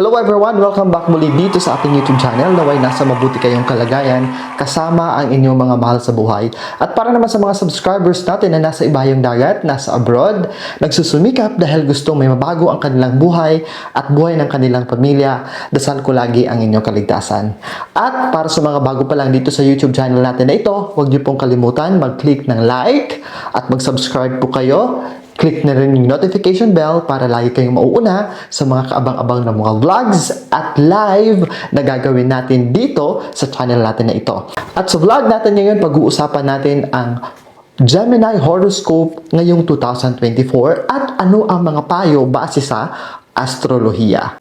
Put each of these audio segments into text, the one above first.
Hello everyone! Welcome back muli dito sa ating YouTube channel. Naway nasa mabuti kayong kalagayan kasama ang inyong mga mahal sa buhay. At para naman sa mga subscribers natin na nasa ibayong dagat, nasa abroad, nagsusumikap dahil gustong may mabago ang kanilang buhay at buhay ng kanilang pamilya, dasal ko lagi ang inyong kaligtasan. At para sa mga bago pa lang dito sa YouTube channel natin na ito, huwag niyo pong kalimutan mag-click ng like at mag-subscribe po kayo. Click na rin yung notification bell para lagi kayong mauuna sa mga kaabang-abang na mga vlogs at live na gagawin natin dito sa channel natin na ito. At sa vlog natin ngayon, pag-uusapan natin ang Gemini horoscope ngayong 2024 at ano ang mga payo base sa astrolohiya.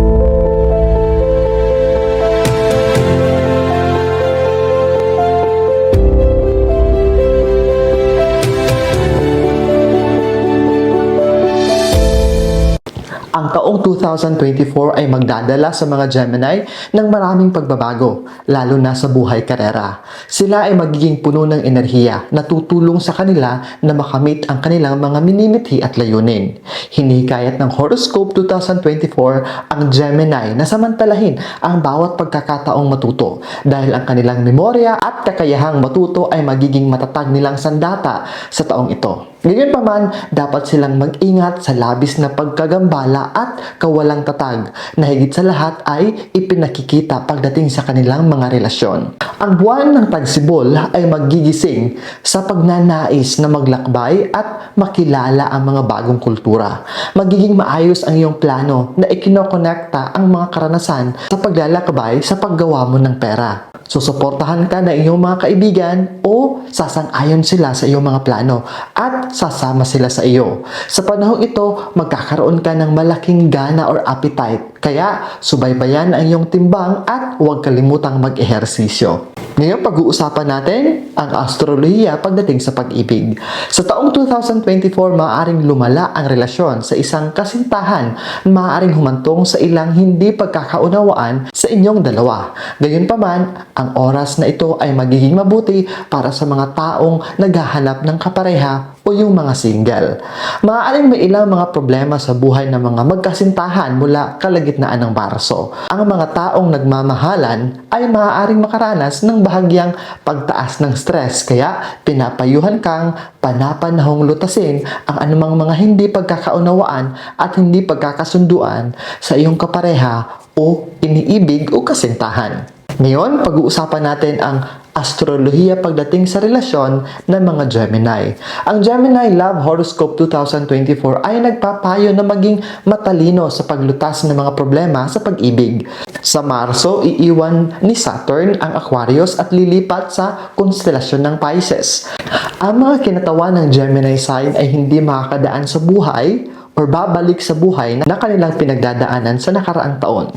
Ang taong 2024 ay magdadala sa mga Gemini ng maraming pagbabago, lalo na sa buhay karera. Sila ay magiging puno ng enerhiya na tutulong sa kanila na makamit ang kanilang mga minimithi at layunin. Hinihikayat ng Horoscope 2024 ang Gemini na samantalahin ang bawat pagkakataong matuto dahil ang kanilang memorya at kakayahang matuto ay magiging matatag nilang sandata sa taong ito. Ngayon pa man, dapat silang mag-ingat sa labis na pagkagambala at kawalang tatag na higit sa lahat ay ipinakikita pagdating sa kanilang mga relasyon. Ang buwan ng Tagsibol ay magigising sa pagnanais na maglakbay at makilala ang mga bagong kultura. Magiging maayos ang iyong plano na ikinokonekta ang mga karanasan sa paglalakbay sa paggawa mo ng pera. Susuportahan ka ng iyong mga kaibigan o sasang-ayon sila sa iyong mga plano at sasama sila sa iyo. Sa panahong ito, magkakaroon ka ng malaking gana or appetite. Kaya, subaybayan ang iyong timbang at huwag kalimutang mag-ehersisyo. Ngayon, pag-uusapan natin ang astrolohiya pagdating sa pag-ibig. Sa taong 2024, maaaring lumala ang relasyon sa isang kasintahan, maaaring humantong sa ilang hindi pagkakaunawaan sa inyong dalawa. Gayunpaman, ang oras na ito ay magiging mabuti para sa mga taong naghahanap ng kapareha o yung mga single. Maaaring may ilang mga problema sa buhay ng mga magkasintahan mula kalagitnaan ng Marso. Ang mga taong nagmamahalan ay maaaring makaranas ng bahagyang pagtaas ng stress, kaya pinapayuhan kang panapanahong lutasin ang anumang mga hindi pagkakaunawaan at hindi pagkakasunduan sa iyong kapareha o iniibig o kasintahan. Ngayon, pag-uusapan natin ang astrolohiya pagdating sa relasyon ng mga Gemini. Ang Gemini Love Horoscope 2024 ay nagpapayo na maging matalino sa paglutas ng mga problema sa pag-ibig. Sa Marso, iiwan ni Saturn ang Aquarius at lilipat sa konstelasyon ng Pisces. Ang mga kinatawan ng Gemini sign ay hindi makakadaan sa buhay o babalik sa buhay na kanilang pinagdadaanan sa nakaraang taon.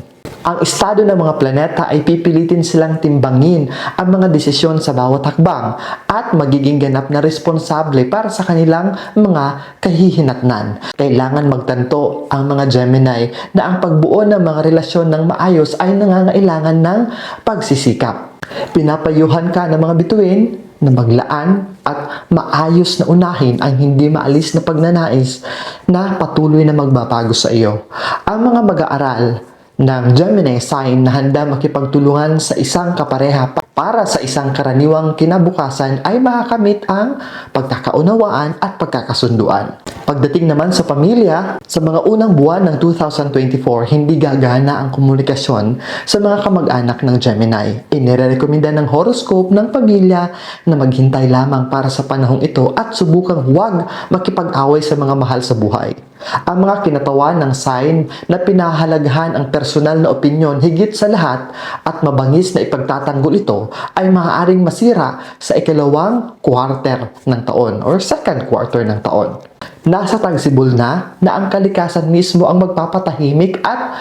Ang estado ng mga planeta ay pipilitin silang timbangin ang mga desisyon sa bawat hakbang at magiging ganap na responsable para sa kanilang mga kahihinatnan. Kailangan magtanto ang mga Gemini na ang pagbuo ng mga relasyon ng maayos ay nangangailangan ng pagsisikap. Pinapayuhan ka ng mga bituin na maglaan at maayos na unahin ang hindi maalis na pagnanais na patuloy na magbabago sa iyo. Ang mga mag-aaral ng Gemini sign na handa makipagtulungan sa isang kapareha para sa isang karaniwang kinabukasan ay makakamit ang pagkakaunawaan at pagkakasunduan. Pagdating naman sa pamilya, sa mga unang buwan ng 2024, hindi gagana ang komunikasyon sa mga kamag-anak ng Gemini. Inirekomenda ng horoscope ng pamilya na maghintay lamang para sa panahong ito at subukang huwag makipag-away sa mga mahal sa buhay. Ang mga kinatawan ng sign na pinahalagahan ang personal na opinyon higit sa lahat at mabangis na ipagtatanggol ito ay maaaring masira sa ikalawang quarter ng taon or second quarter ng taon. Nasa Tagsibol na ang kalikasan mismo ang magpapatahimik at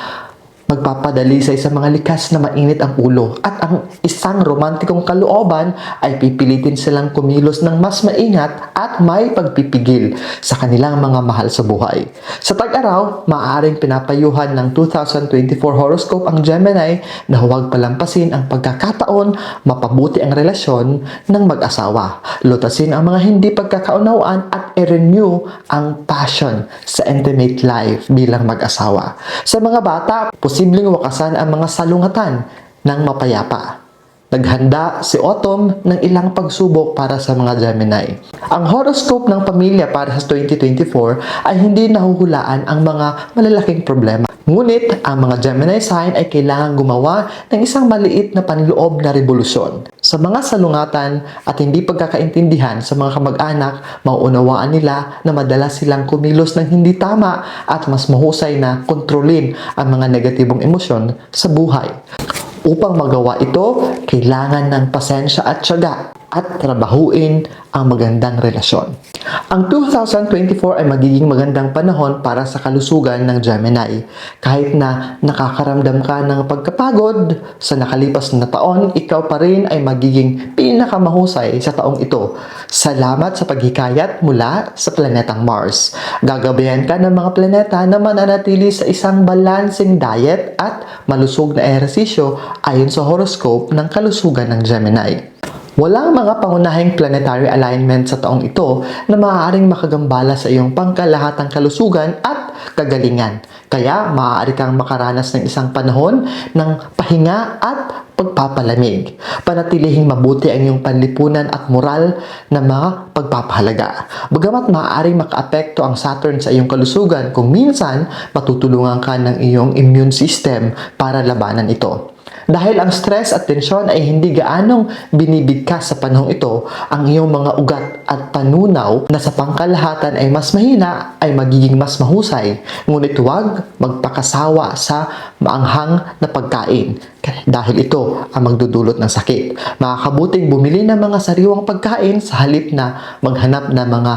magpapadalisay sa mga likas na mainit ang ulo at ang isang romantikong kalooban ay pipilitin silang kumilos ng mas maingat at may pagpipigil sa kanilang mga mahal sa buhay. Sa tag-araw, maaaring pinapayuhan ng 2024 horoscope ang Gemini na huwag palampasin ang pagkakataon, mapabuti ang relasyon ng mag-asawa, lutasin ang mga hindi pagkakaunawaan at i-renew ang passion sa intimate life bilang mag-asawa. Sa mga bata, posibleng wakasan ang mga salungatan ng mapayapa. Naghanda si Autumn ng ilang pagsubok para sa mga Gemini. Ang horoscope ng pamilya para sa 2024 ay hindi nahuhulaan ang mga malalaking problema. Ngunit ang mga Gemini sign ay kailangang gumawa ng isang maliit na panloob na revolusyon. Sa mga salungatan at hindi pagkakaintindihan sa mga kamag-anak, mauunawaan nila na madalas silang kumilos ng hindi tama at mas mahusay na kontrolin ang mga negatibong emosyon sa buhay. Upang magawa ito, kailangan ng pasensya at tiyaga at trabahuin ang magandang relasyon. Ang 2024 ay magiging magandang panahon para sa kalusugan ng Gemini. Kahit na nakakaramdam ka ng pagkapagod sa nakalipas na taon, ikaw pa rin ay magiging pinakamahusay sa taong ito. Salamat sa paghikayat mula sa planetang Mars. Gagabayan ka ng mga planeta na mananatili sa isang balancing diet at malusog na ehersisyo ayon sa horoscope ng kalusugan ng Gemini. Walang mga pangunahing planetary alignment sa taong ito na maaaring makagambala sa iyong pangkalahatang kalusugan at kagalingan. Kaya maaari kang makaranas ng isang panahon ng pahinga at pagpapalamig. Panatilihing mabuti ang iyong panlipunan at moral na mga pagpapahalaga. Bagamat maaaring makaapekto ang Saturn sa iyong kalusugan, kung minsan matutulungan ka ng iyong immune system para labanan ito. Dahil ang stress at tensyon ay hindi gaanong binibigkas sa panahong ito, ang iyong mga ugat at panunaw na sa pangkalahatan ay mas mahina ay magiging mas mahusay. Ngunit huwag magpakasawa sa maanghang na pagkain dahil ito ang magdudulot ng sakit. Makakabuting bumili ng mga sariwang pagkain sa halip na maghanap ng mga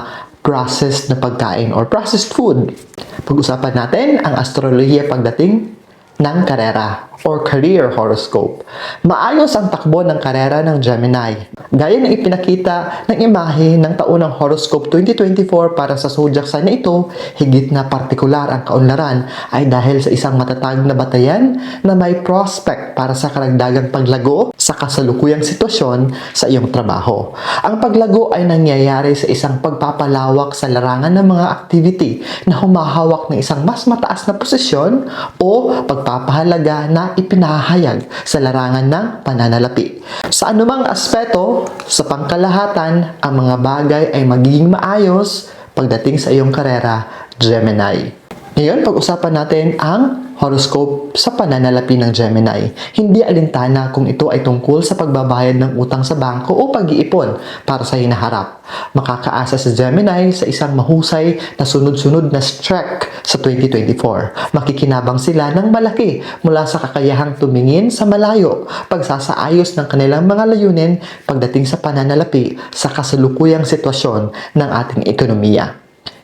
processed na pagkain or processed food. Pag-usapan natin ang astrolohiya pagdating ng karera or career horoscope. Maayos ang takbo ng karera ng Gemini. Gaya ng ipinakita ng imahe ng taunang horoscope 2024 para sa zodiac sign na ito, higit na partikular ang kaunlaran ay dahil sa isang matatag na batayan na may prospect para sa karagdagang paglago sa kasalukuyang sitwasyon sa iyong trabaho. Ang paglago ay nangyayari sa isang pagpapalawak sa larangan ng mga activity na humahawak ng isang mas mataas na posisyon o pagpapahalaga na ipinahayag sa larangan ng pananalapi. Sa anumang aspeto, sa pangkalahatan, ang mga bagay ay magiging maayos pagdating sa iyong karera, Gemini. Ngayon, pag-usapan natin ang horoscope sa pananalapi ng Gemini. Hindi alintana kung ito ay tungkol sa pagbabayad ng utang sa bangko o pag-iipon para sa hinaharap. Makakaasa sa Gemini sa isang mahusay na sunod-sunod na streak sa 2024. Makikinabang sila ng malaki mula sa kakayahang tumingin sa malayo, pagsasaayos ng kanilang mga layunin pagdating sa pananalapi sa kasalukuyang sitwasyon ng ating ekonomiya.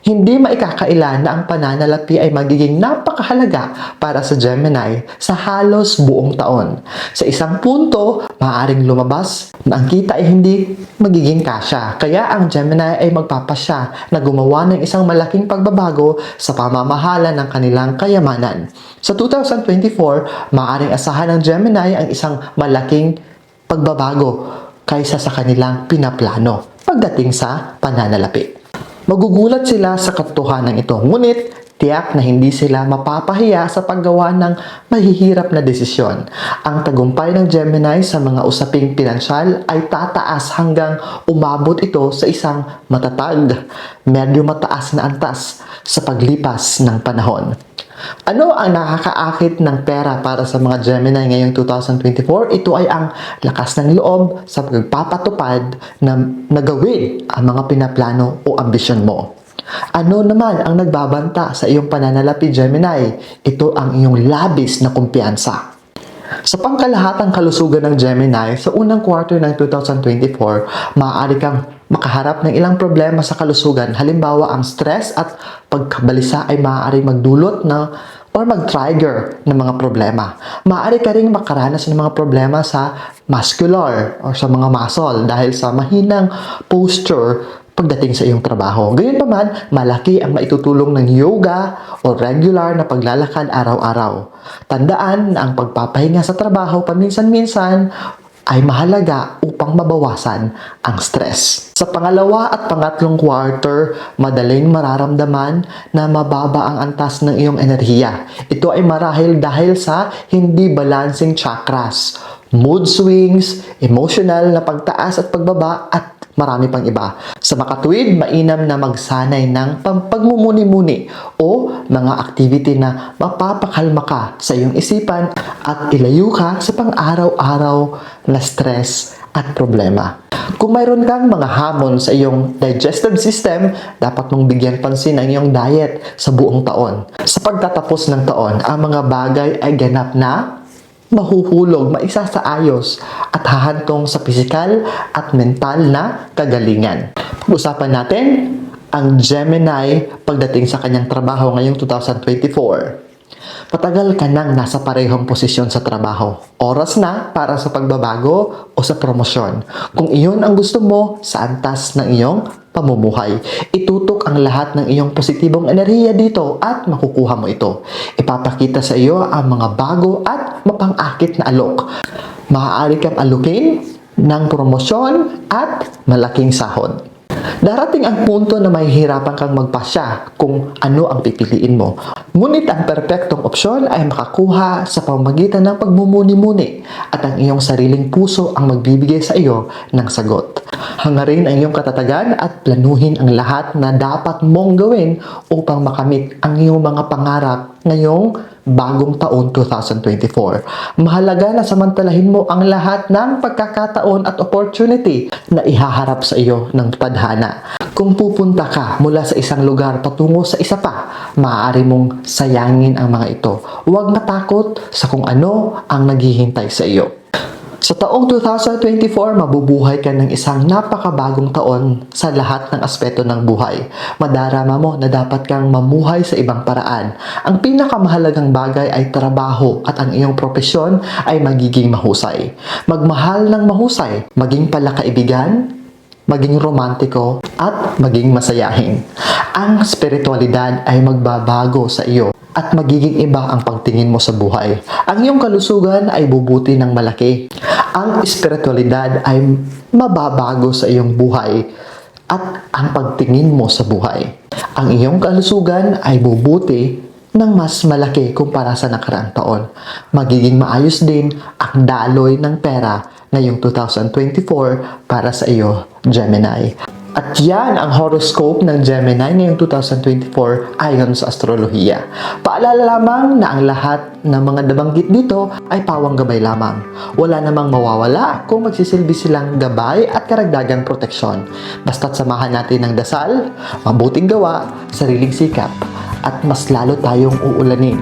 Hindi maikakaila na ang pananalapi ay magiging napakahalaga para sa Gemini sa halos buong taon. Sa isang punto, maaaring lumabas na ang kita ay hindi magiging kasya. Kaya ang Gemini ay magpapasya na gumawa ng isang malaking pagbabago sa pamamahala ng kanilang kayamanan. Sa 2024, maaaring asahan ng Gemini ang isang malaking pagbabago kaysa sa kanilang pinaplano pagdating sa pananalapi. Magugulat sila sa katotohanan ito, ngunit tiyak na hindi sila mapapahiya sa paggawa ng mahihirap na desisyon. Ang tagumpay ng Gemini sa mga usaping pinansyal ay tataas hanggang umabot ito sa isang matatag, medyo mataas na antas sa paglipas ng panahon. Ano ang nakakaakit ng pera para sa mga Gemini ngayong 2024? Ito ay ang lakas ng loob sa pagpapatupad na nagawin ang mga pinaplano o ambisyon mo. Ano naman ang nagbabanta sa iyong pananalapi, Gemini? Ito ang iyong labis na kumpiyansa. Sa pangkalahatang kalusugan ng Gemini, sa unang quarter ng 2024, maaari kang makaharap ng ilang problema sa kalusugan. Halimbawa, ang stress at pagkabalisa ay maaari magdulot or mag-trigger ng mga problema. Maaari ka ring makaranas ng mga problema sa muscular or sa mga muscle dahil sa mahinang posture pagdating sa iyong trabaho. Gayunpaman, malaki ang maitutulong ng yoga o regular na paglalakad araw-araw. Tandaan na ang pagpapahinga sa trabaho paminsan-minsan ay mahalaga upang mabawasan ang stress. Sa pangalawa at pangatlong quarter, madaling mararamdaman na mababa ang antas ng iyong enerhiya. Ito ay marahil dahil sa hindi balancing chakras, mood swings, emotional na pagtaas at pagbaba at marami pang iba. Sa makatuwid, mainam na magsanay ng pagmumuni-muni o mga activity na mapapakalma ka sa iyong isipan at ilayo ka sa pang-araw-araw na stress at problema. Kung mayroon kang mga hamon sa iyong digestive system, dapat mong bigyan pansin ang iyong diet sa buong taon. Sa pagtatapos ng taon, ang mga bagay ay ganap na mahuhulog, maisasaayos at hahantong sa pisikal at mental na kagalingan. Pag-usapan natin ang Gemini pagdating sa kanyang trabaho ngayong 2024. Patagal ka nang nasa parehong posisyon sa trabaho. Oras na para sa pagbabago o sa promosyon. Kung iyon ang gusto mo sa antas ng iyong pamumuhay, itutok ang lahat ng iyong positibong enerhiya dito at makukuha mo ito. Ipapakita sa iyo ang mga bago at mapang-akit na alok. Maaari kang alukin ng promosyon at malaking sahod. Darating ang punto na mahihirapan kang magpasya kung ano ang pipiliin mo. Ngunit ang perpektong opsyon ay makakuha sa pamamagitan ng pagmumuni-muni at ang iyong sariling puso ang magbibigay sa iyo ng sagot. Hangarin ang iyong katatagan at planuhin ang lahat na dapat mong gawin upang makamit ang iyong mga pangarap ngayong bagong taon 2024. Mahalaga na samantalahin mo ang lahat ng pagkakataon at opportunity na ihaharap sa iyo ng tadhana. Kung pupunta ka mula sa isang lugar patungo sa isa pa, maaari mong sayangin ang mga ito. Huwag matakot sa kung ano ang naghihintay sa iyo. Sa taong 2024, mabubuhay ka ng isang napakabagong taon sa lahat ng aspeto ng buhay. Madarama mo na dapat kang mamuhay sa ibang paraan. Ang pinakamahalagang bagay ay trabaho at ang iyong propesyon ay magiging mahusay. Magmahal ng mahusay, maging palakaibigan, maging romantiko, at maging masayahin. Ang spiritualidad ay magbabago sa iyo at magiging iba ang pagtingin mo sa buhay. Ang iyong kalusugan ay bubuti ng malaki. Ang espiritualidad ay mababago sa iyong buhay at ang pagtingin mo sa buhay. Ang iyong kalusugan ay bubuti ng mas malaki kumpara sa nakaraang taon. Magiging maayos din ang daloy ng pera ngayong 2024 para sa iyo, Gemini. At yan ang horoscope ng Gemini ngayong 2024 ayon sa astrolohiya. Paalala lamang na ang lahat ng mga nabanggit dito ay pawang gabay lamang. Wala namang mawawala kung magsisilbi silang gabay at karagdagang proteksyon. Basta't samahan natin ng dasal, mabuting gawa, sariling sikap, at mas lalo tayong uulanin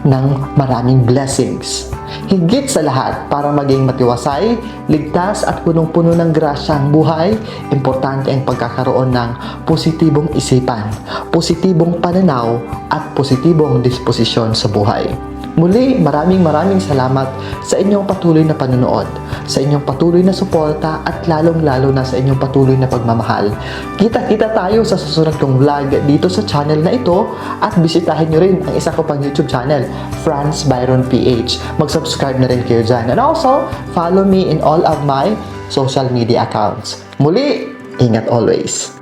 ng maraming blessings. Higit sa lahat, para maging matiwasay, ligtas at punong-puno ng grasya ang buhay, importante ang pagkakaroon ng positibong isipan, positibong pananaw at positibong disposisyon sa buhay. Muli, maraming salamat sa inyong patuloy na panonood, sa inyong patuloy na suporta at lalong-lalo na sa inyong patuloy na pagmamahal. Kita-kita tayo sa susunod kong vlog dito sa channel na ito at bisitahin nyo rin ang isa ko pang YouTube channel, Franz Byron PH. Mag-subscribe na rin kayo dyan. And also, follow me in all of my social media accounts. Muli, ingat always!